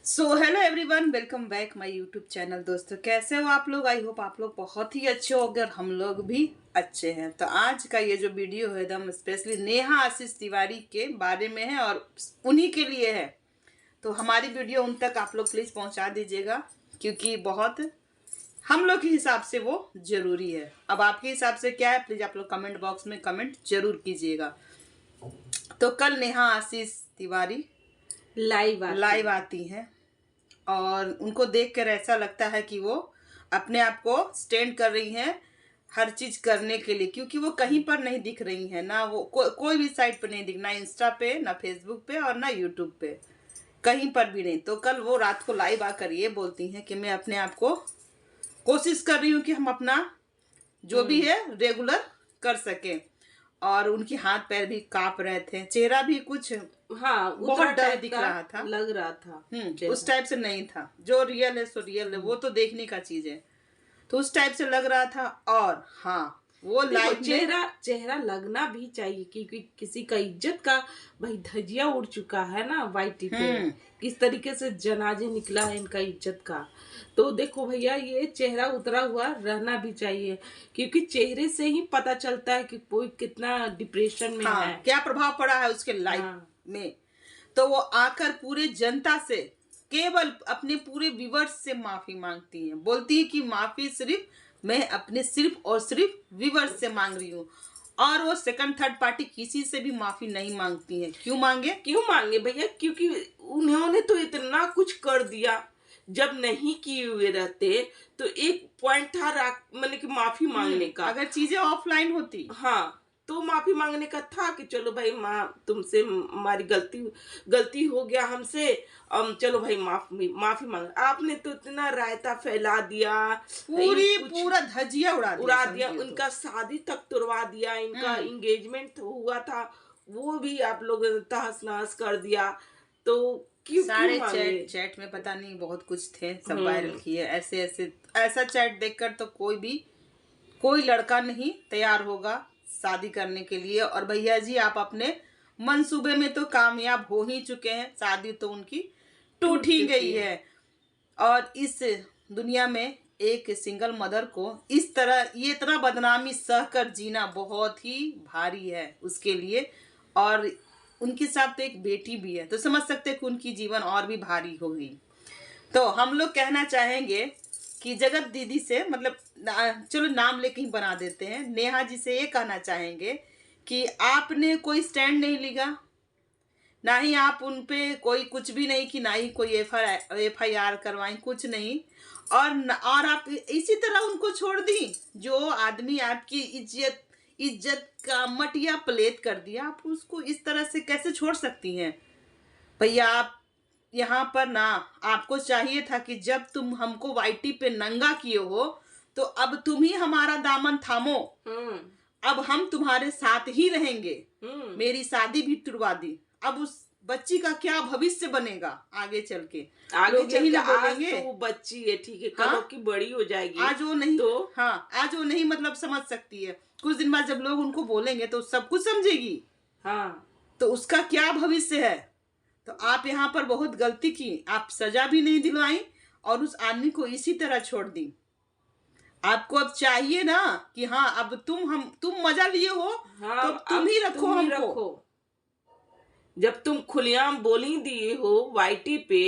So hello everyone, welcome back my YouTube channel. दोस्तों, कैसे हो आप लोग? आई होप आप लोग बहुत ही अच्छे होंगे और हम लोग भी अच्छे हैं। तो आज का ये जो वीडियो है एकदम स्पेशली नेहा आशीष तिवारी के बारे में है और उन्हीं के लिए है। तो हमारी वीडियो उन तक आप लोग प्लीज़ पहुंचा दीजिएगा, क्योंकि बहुत हम लोग के हिसाब से वो ज़रूरी है। अब आपके हिसाब से क्या है, प्लीज़ आप लोग कमेंट बॉक्स में कमेंट जरूर कीजिएगा। तो कल नेहा आशीष तिवारी लाइव आती हैं और उनको देखकर ऐसा लगता है कि वो अपने आप को स्टैंड कर रही हैं हर चीज करने के लिए, क्योंकि वो कहीं पर नहीं दिख रही हैं ना। वो कोई भी साइट पर नहीं दिख, ना इंस्टा पे, ना फेसबुक पे और ना यूट्यूब पे, कहीं पर भी नहीं। तो कल वो रात को लाइव आकर ये बोलती हैं कि मैं अपने आप को कोशिश कर रही हूँ कि हम अपना जो भी है रेगुलर कर सकें। और उनके हाथ पैर भी कांप रहे थे, चेहरा भी कुछ बहुत डर दिख रहा था, लग रहा था। उस टाइप से नहीं था। जो रियल है सो रियल है, वो तो देखने का चीज है। तो उस टाइप से लग रहा था। और हाँ, वो लाइव चेहरा लगना भी चाहिए, क्योंकि किसी का इज्जत का भाई धजिया उड़ चुका है ना वाईटी पे। किस तरीके से जनाजे निकला है इनका इज्जत का। तो देखो भैया, ये चेहरा उतरा हुआ रहना भी चाहिए, क्योंकि चेहरे से ही पता चलता है कि कोई कितना डिप्रेशन में है, क्या प्रभाव पड़ा है उसके लाइफ में। तो वो आकर पूरे जनता से, केवल अपने पूरे व्यूवर्स से माफी मांगती है। बोलती है कि माफी सिर्फ मैं अपने सिर्फ और सिर्फ व्यूवर्स से मांग रही हूँ, और वो सेकंड थर्ड पार्टी किसी से भी माफी नहीं मांगती है। क्यों मांगे भैया? क्योंकि उन्होंने तो इतना कुछ कर दिया। जब नहीं किए हुए रहते तो एक पॉइंट था मतलब कि माफी मांगने का। अगर चीजें ऑफलाइन होती, हाँ, तो माफी मांगने का था कि चलो भाई तुमसे हमारी गलती हो गया हमसे, चलो भाई माफी मांग। आपने तो इतना रायता फैला दिया, पूरा धजिया उड़ा दिया। उनका शादी तक तुड़वा दिया, इनका एंगेजमेंट हुआ था वो भी आप लोग तहस नहस कर दिया। तो सारे चैट में पता नहीं बहुत कुछ थे, सब वायरल किए। ऐसा चैट देखकर तो कोई लड़का नहीं तैयार होगा शादी करने के लिए। और भैया जी, आप अपने मंसूबे में तो कामयाब हो ही चुके हैं, शादी तो उनकी टूट ही गई है। और इस दुनिया में एक सिंगल मदर को इस तरह ये इतना बदनामी सहकर जीना बहुत ही भारी है उसके लिए। और उनके साथ तो एक बेटी भी है, तो समझ सकते हैं कि उनकी जीवन और भी भारी होगी। तो हम लोग कहना चाहेंगे कि जगत दीदी से, मतलब चलो नाम लेके ही बना देते हैं, नेहा जी से ये कहना चाहेंगे कि आपने कोई स्टैंड नहीं लिया, ना ही आप उन पे कोई कुछ भी नहीं की, ना ही कोई FIR करवाई, कुछ नहीं। और आप इसी तरह उनको छोड़ दी। जो आदमी आपकी इज्जत का मटिया प्लेट कर दिया, आप उसको इस तरह से कैसे छोड़ सकती हैं? भैया, आप यहाँ पर ना, आपको चाहिए था कि जब तुम हमको वाईटी पे नंगा किए हो तो अब तुम ही हमारा दामन थामो। अब हम तुम्हारे साथ ही रहेंगे। मेरी शादी भी तुड़वा दी, अब उस बच्ची का क्या भविष्य बनेगा आगे चल के? आगे चल के आज तो वो बच्ची है, ठीक है, कल की बड़ी हो जाएगी। आज वो नहीं तो आज वो नहीं मतलब समझ सकती है। कुछ दिन बाद जब लोग उनको बोलेंगे तो सब कुछ समझेगी। तो उसका क्या भविष्य है? तो आप यहाँ पर बहुत गलती की, आप सजा भी नहीं दिलवाई और उस आदमी को इसी तरह छोड़ दी। आपको अब चाहिए ना कि हाँ, अब तुम मजा लिए हो, तो तुम ही रखो हमको। जब तुम खुलेआम बोली दिए हो वाईटी पे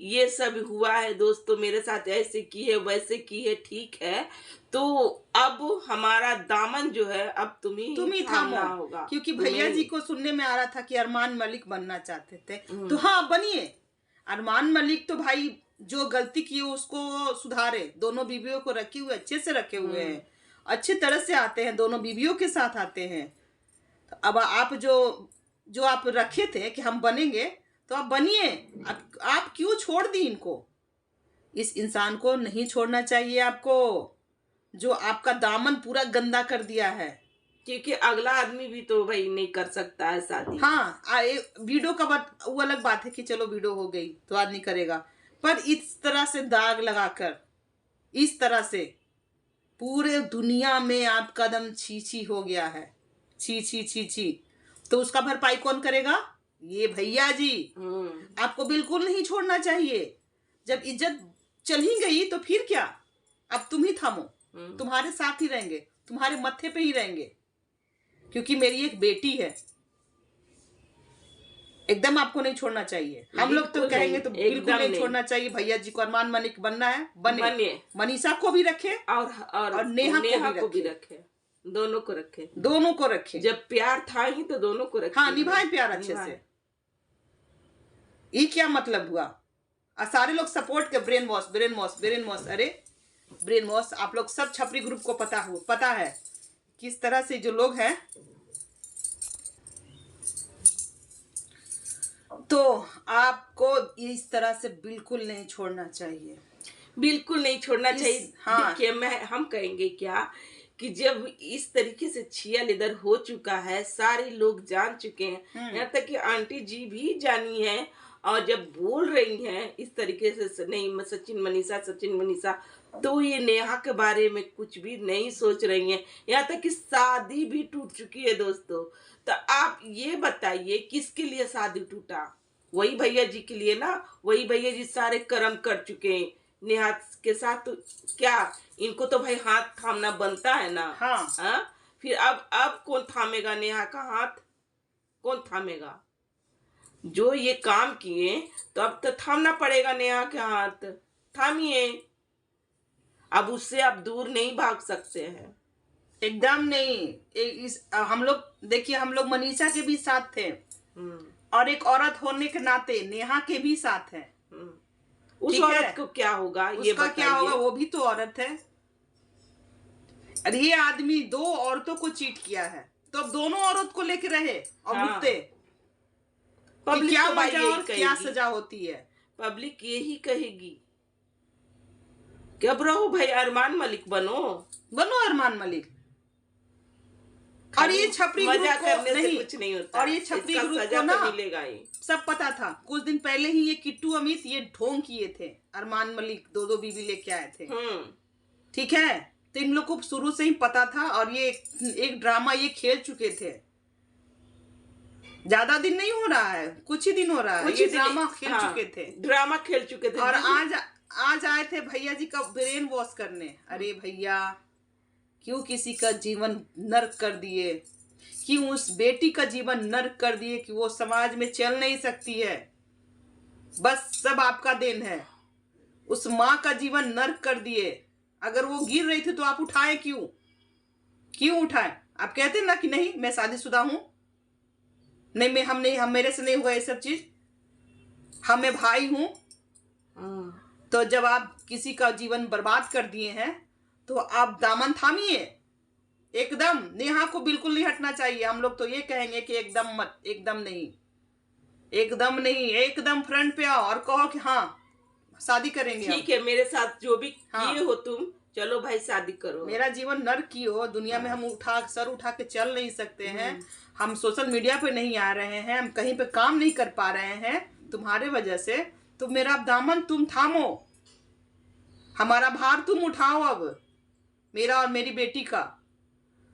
ये सब हुआ है दोस्तों, मेरे साथ ऐसे की है वैसे की है, ठीक है, तो अब हमारा दामन जो है अब तुम ही थामना होगा। क्योंकि भैया जी को सुनने में आ रहा था कि अरमान मलिक बनना चाहते थे, तो हाँ बनिए। अरमान मलिक तो भाई जो गलती की उसको सुधारे, दोनों बीवियों को रखे हुए अच्छे से रखे हुए हैं, अच्छे तरह से आते हैं, दोनों बीवियों के साथ आते हैं। तो अब आप जो आप रखे थे कि हम बनेंगे, तो आप बनिए। आप क्यों छोड़ दी इनको? इस इंसान को नहीं छोड़ना चाहिए आपको, जो आपका दामन पूरा गंदा कर दिया है। क्योंकि अगला आदमी भी तो भाई नहीं कर सकता है शादी। हाँ, वीडियो का बात वो अलग बात है कि चलो वीडियो हो गई तो आदमी करेगा, पर इस तरह से दाग लगाकर, इस तरह से पूरे दुनिया में आपका दम छी छी हो गया है, छी छी छी छी। तो उसका भरपाई कौन करेगा? ये भैया जी आपको बिल्कुल नहीं छोड़ना चाहिए। जब इज्जत चल ही गई तो फिर क्या, अब तुम ही थामो, तुम्हारे साथ ही रहेंगे, तुम्हारे मत्थे पे ही रहेंगे, क्योंकि मेरी एक बेटी है। एकदम आपको नहीं छोड़ना चाहिए। हम लोग तो कहेंगे तो बिल्कुल नहीं छोड़ना चाहिए। भैया जी को अरमान मलिक बनना है, बने। मनीषा को भी रखे और नेहा को भी रखे। दोनों को रखे, दोनों को रखे। जब प्यार था ही तो दोनों को रखे। हाँ, निभाए प्यार अच्छे से। ये क्या मतलब हुआ? सारे लोग सपोर्ट के ब्रेन वॉश। अरे ब्रेन वॉश आप लोग सब छपरी ग्रुप को पता है किस तरह से जो लोग हैं। तो आपको इस तरह से बिल्कुल नहीं छोड़ना चाहिए, बिल्कुल नहीं छोड़ना चाहिए। हाँ, देखिए हम कहेंगे क्या कि जब इस तरीके से छिया लेदर हो चुका है, सारे लोग जान चुके हैं, यहाँ तक कि आंटी जी भी जानी है, और जब बोल रही हैं इस तरीके से नहीं सचिन मनीषा, तो ये नेहा के बारे में कुछ भी नहीं सोच रही हैं। यहाँ तक कि शादी भी टूट चुकी है दोस्तों। तो आप ये बताइए किसके लिए शादी टूटा? वही भैया जी के लिए ना। वही भैया जी सारे कर्म कर चुके हैं नेहा के साथ। तो क्या इनको तो भाई हाथ थामना बनता है ना। हाँ? फिर अब कौन थामेगा नेहा का हाथ? कौन थामेगा? जो ये काम किए तो अब तो थामना पड़ेगा नेहा के हाथ। थामिए, अब उससे आप दूर नहीं भाग सकते हैं, एकदम नहीं। हम लोग देखिए, हम लोग मनीषा के भी साथ थे और एक औरत होने के नाते नेहा के भी साथ है। उस औरत को क्या होगा? ये क्या होगा? वो भी तो औरत है। अरे ये आदमी 2 औरतों को चीट किया है, तो अब दोनों औरत को लेके रहे और भुगते। पब्लिक क्या मजा और क्या सजा होती है? पब्लिक यही कहेगी कि अब रहो भाई, अरमान मलिक बनो अरमान मलिक। और ये छपरी ग्रुप को नहीं, कुछ नहीं होता। और ये छपरी ग्रुप को ना मिलेगा ही। सब पता था। कुछ दिन पहले ही ये किट्टू अमित ये ढोंग किए थे, अरमान मलिक 2 बीवी लेके आए थे। ठीक है, तो इन लोग को शुरू से ही पता था और ये एक ड्रामा ये खेल चुके थे। ज्यादा दिन नहीं हो रहा है, कुछ ही दिन हो रहा है, ये ड्रामा खेल चुके थे। और आज आए थे भैया जी का ब्रेन वॉश करने। अरे भैया, क्यों किसी का जीवन नर्क कर दिए? क्यों उस बेटी का जीवन नर्क कर दिए कि वो समाज में चल नहीं सकती है? बस सब आपका देन है। उस माँ का जीवन नर्क कर दिए। अगर वो गिर रही थी तो आप उठाए क्यों उठाए? आप कहते ना कि नहीं मैं शादीशुदा हूं, नहीं हम मेरे से नहीं हुआ ये सब चीज, मैं भाई हूं। तो जब आप किसी का जीवन बर्बाद कर दिए हैं तो आप दामन थामिए। एकदम नेहा को बिल्कुल नहीं हटना चाहिए। हम लोग तो ये कहेंगे कि एकदम मत, एकदम नहीं, एकदम फ्रंट पे आओ और कहो कि हाँ शादी करेंगे। ठीक है, मेरे साथ जो भी किए हो तुम, चलो भाई शादी करो। मेरा जीवन नर्क की हो, दुनिया में हम सर उठा के चल नहीं सकते हैं, हम सोशल मीडिया पे नहीं आ रहे हैं, हम कहीं पे काम नहीं कर पा रहे हैं तुम्हारे वजह से। तो मेरा दामन तुम थामो, हमारा भार तुम उठाओ अब, मेरा और मेरी बेटी का,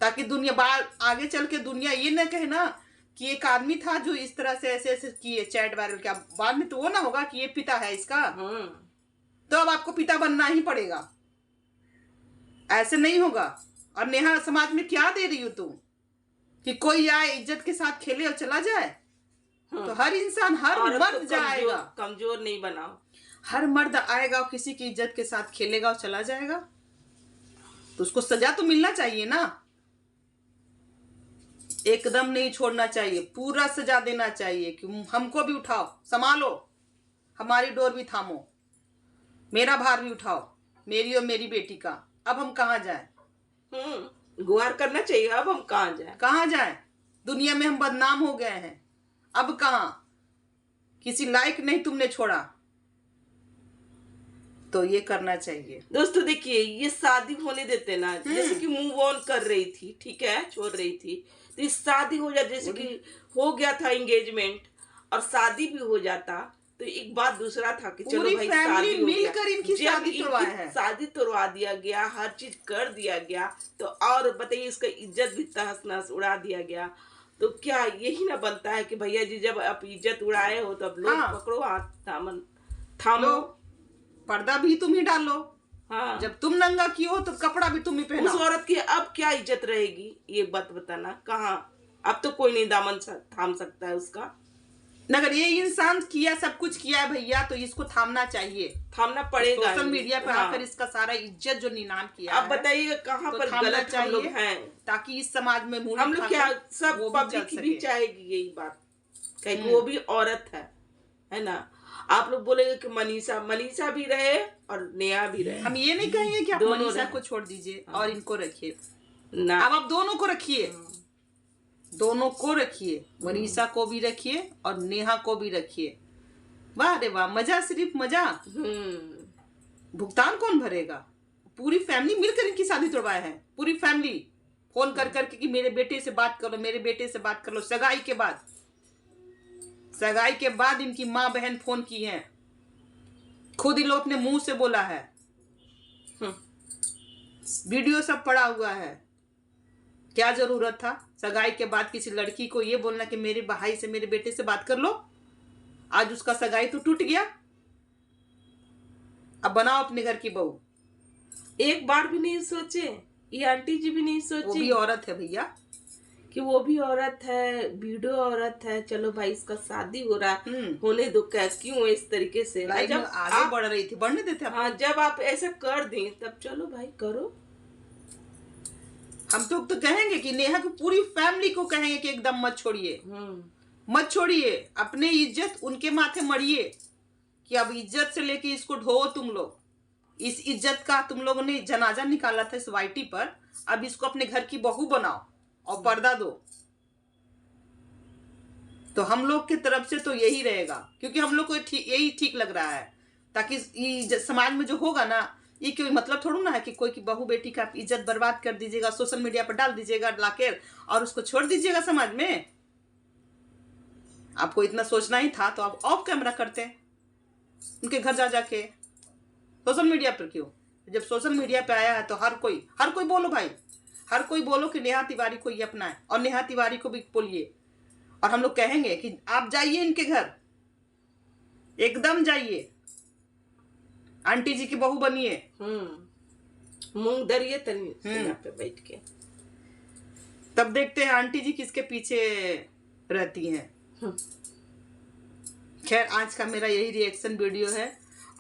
ताकि दुनिया आगे चल के दुनिया ये न कहे ना कि एक आदमी था जो इस तरह से ऐसे किए चैट वायरल किया। बाद में तो वो ना होगा कि ये पिता है इसका। तो अब आपको पिता बनना ही पड़ेगा, ऐसे नहीं होगा। और नेहा समाज में क्या दे रही हो तुम कि कोई आए इज्जत के साथ खेले और चला जाए? तो हर इंसान, हर मर्द जाएगा, कमजोर नहीं बनाओ। हर मर्द आएगा और किसी की इज्जत के साथ खेलेगा और चला जाएगा, तो उसको सजा तो मिलना चाहिए ना। एकदम नहीं छोड़ना चाहिए, पूरा सजा देना चाहिए कि हमको भी उठाओ, संभालो, हमारी डोर भी थामो, मेरा भार भी उठाओ, मेरी और मेरी बेटी का। अब हम कहाँ जाएं? गुहार करना चाहिए। अब हम कहाँ जाएं? दुनिया में हम बदनाम हो गए हैं। अब कहाँ? किसी लायक नहीं तुमने छोड़ा, तो ये करना चाहिए। दोस्तों देखिए, ये शादी होने देते ना, जैसे कि मूव ऑन कर रही थी, ठीक है, छोड़ रही थी, तो ये शादी हो जाए, जैसे कि हो गया था एंगेजमेंट और शादी भी हो जाता, तो एक बात दूसरा था कि चलो भाई शादी मिलकर इनकी शादी तोड़वा दिया गया, हर चीज कर दिया गया, तो और बताइए इसका इज्जत भी तहस नहस उड़ा दिया गया। तो क्या यही ना बनता है कि भैया जी जब आप इज्जत उड़ाए हो तब लोग हाँ। पकड़ो हाथ थामो। पर्दा भी तुम ही डालो। हाँ, जब तुम नंगा की हो तो कपड़ा भी तुम ही उस पहनाओ। औरत की अब क्या इज्जत रहेगी, ये बात बताना। कहाँ अब तो कोई नहीं दामन थाम सकता है उसका। अगर ये इंसान किया, सब कुछ किया है भैया, तो इसको थामना चाहिए, थामना पड़ेगा। सोशल मीडिया पे हाँ। आकर इसका सारा इज्जत जो नीलाम किया अब बताइएगा कहाँ तो पर थामना गलत हम लोग चाहिए, हैं। ताकि इस समाज में मूल्य हम लोग क्या सब वो भी चल पब्लिक भी सके। चाहेगी यही बात, क्योंकि वो भी औरत है ना। आप लोग बोलेंगे कि मनीषा भी रहे और नेहा भी रहे। हम ये नहीं कहेंगे कि आप दोनों मनीषा रहे। को छोड़ दीजिए और इनको रखिए ना, अब आप दोनों को रखिए, दोनों को रखिए, मनीषा को भी रखिए और नेहा को भी रखिए। वाह रे वाह, मजा, सिर्फ मजा। भुगतान कौन भरेगा? पूरी फैमिली मिलकर इनकी शादी तोड़वाया है। पूरी फैमिली फोन कर करके कि मेरे बेटे से बात कर लो, मेरे बेटे से बात कर लो। सगाई के बाद इनकी माँ बहन फोन की हैं, खुद ही लोग अपने मुंह से बोला है, वीडियो सब पड़ा हुआ है। क्या जरूरत था सगाई के बाद किसी लड़की को ये बोलना कि मेरे भाई से, मेरे बेटे से बात कर लो? आज उसका सगाई तो टूट गया। अब बनाओ अपने घर की बहू। एक बार भी नहीं सोचे, ये आंटी जी भी नहीं सोची। वो भी औरत है भैया, कि वो भी औरत है, वीडियो औरत है। चलो भाई इसका शादी हो रहा, होने दो, क्यों इस तरीके से जब आगे बढ़ रही थी, बढ़ने देते। हाँ, जब आप ऐसा कर दें तब चलो भाई करो। हम तो कहेंगे कि नेहा की पूरी फैमिली को कहेंगे कि एकदम मत छोड़िए, मत छोड़िए, अपने इज्जत उनके माथे मरिए कि अब इज्जत से लेके इसको ढो तुम लोग। इस इज्जत का तुम लोगों ने जनाजा निकाला था इस वाईटी पर, अब इसको अपने घर की बहू बनाओ और पर्दा दो। तो हम लोग की तरफ से तो यही रहेगा, क्योंकि हम लोग को यही ठीक लग रहा है, ताकि समाज में जो होगा ना, ये कोई मतलब थोड़ा ना है कि कोई की बहू बेटी का इज्जत बर्बाद कर दीजिएगा, सोशल मीडिया पर डाल दीजिएगा लाकर और उसको छोड़ दीजिएगा समाज में। आपको इतना सोचना ही था तो आप ऑफ कैमरा करते हैं उनके घर जा जाके। सोशल मीडिया पर क्यों? जब सोशल मीडिया पे आया है तो हर कोई बोलो भाई, हर कोई बोलो कि नेहा तिवारी को ये अपना है, और नेहा तिवारी को भी बोलिए। और हम लोग कहेंगे कि आप जाइए इनके घर, एकदम जाइए, आंटी जी की बहू बनिए, मूंग दरिए तनी पे बैठ के, तब देखते हैं आंटी जी किसके पीछे रहती हैं। खैर, आज का मेरा यही रिएक्शन वीडियो है,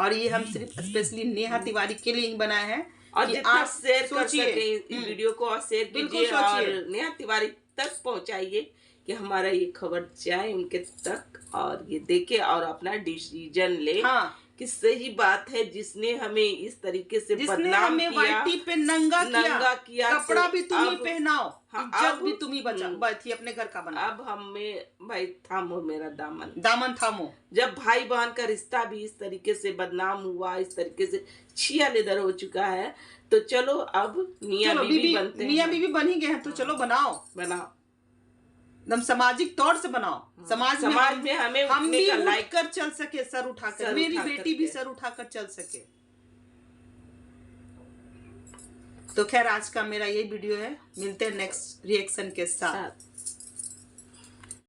और ये हम सिर्फ स्पेशली नेहा तिवारी के लिए ही बनाया है। और जितना शेयर कर सके इस वीडियो को, और शेयर कीजिए और नेहा तिवारी तक पहुंचाइए कि हमारा ये खबर जाए उनके तक, और ये देखे और अपना डिसीजन ले। हाँ, कि सही बात है, जिसने हमें इस तरीके से बदनाम किया, वाईटी पे नंगा किया, कपड़ा भी तुम ही पहनाओ, इज्जत भी तुम ही बचा, अपने घर का बना। अब हमें भाई थामो मेरा दामन थामो। जब भाई बहन का रिश्ता भी इस तरीके से बदनाम हुआ, इस तरीके से छिया लेदर हो चुका है, तो चलो अब मियां बीवी बनते हैं। मियां बीवी बन ही गए हैं तो चलो बनाओ एकदम सामाजिक तौर से बनाओ। समाज में हमें हम भी उठ कर चल सके, सर उठाकर, मेरी बेटी भी सर उठाकर चल सके। तो खैर, आज का मेरा ये वीडियो है, मिलते हैं नेक्स्ट रिएक्शन के साथ।